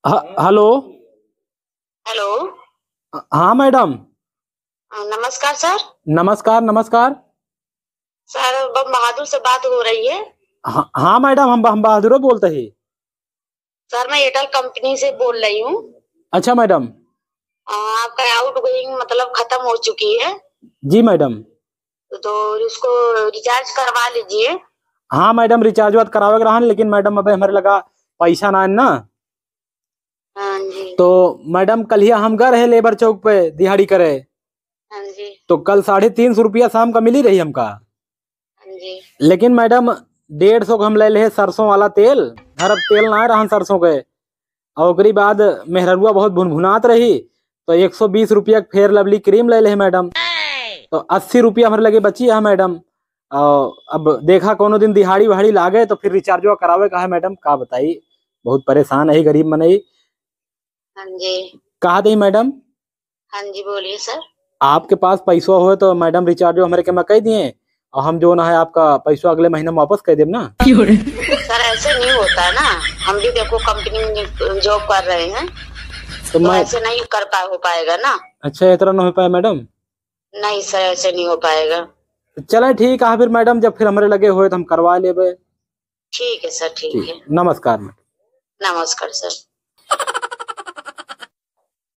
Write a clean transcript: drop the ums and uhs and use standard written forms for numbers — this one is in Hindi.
हेलो। हेलो। हाँ मैडम। नमस्कार सर। नमस्कार नमस्कार। सर बम बहादुर से बात हो रही है। हाँ हाँ मैडम, हम बहादुर बोलते हैं। सर मैं एयरटेल कंपनी से बोल रही हूँ। अच्छा मैडम। आपका आउट गोइंग मतलब खत्म हो चुकी है, जी मैडम। तो उसको रिचार्ज करवा लीजिए। हाँ मैडम, रिचार्ज वाद करावे रहन, लेकिन मैडम अबे हमारे लगा पैसा ना है ना। हाँ जी। तो मैडम कल ही हम गए रहे लेबर चौक पे दिहाड़ी करे। हाँ जी। तो कल 350 रुपया शाम का मिली रही हमका। हाँ जी। लेकिन मैडम 150 हम ले ले सरसों वाला तेल। घर अब तेल ना रहन सरसों के। और ओकरी बाद मेहररुआ बहुत भुनभुनात रही। तो 120 रुपया फेयर लवली क्रीम ले ले मैडम। तो 80 रुपया हमारे लगे बची है मैडम। और अब देखा कोनो दिन दिहाड़ी वहाड़ी लागे तो फिर रिचार्जो करावे का है मैडम, का बताई। बहुत परेशान है गरीब मनई। हाँ जी। कहा दी मैडम। हाँ जी बोलिए सर। आपके पास पैसा हो तो मैडम रिचार्जो हमारे के मैं कह दिए। और हम जो ना है आपका पैसा अगले महीने में वापस कर देम ना। सर ऐसे नहीं होता है ना, हम भी देखो कंपनी में जॉब कर रहे हैं, तो तो मैं। ऐसे नहीं हो पाएगा ना। अच्छा, इतना ना हो पाया मैडम। नहीं सर ऐसे नहीं हो पाएगा। चले ठीक है फिर मैडम, जब फिर हमारे लगे हुए तो हम करवा लेबे। ठीक है सर, ठीक ठीक, है। नमस्कार मैडम। नमस्कार सर।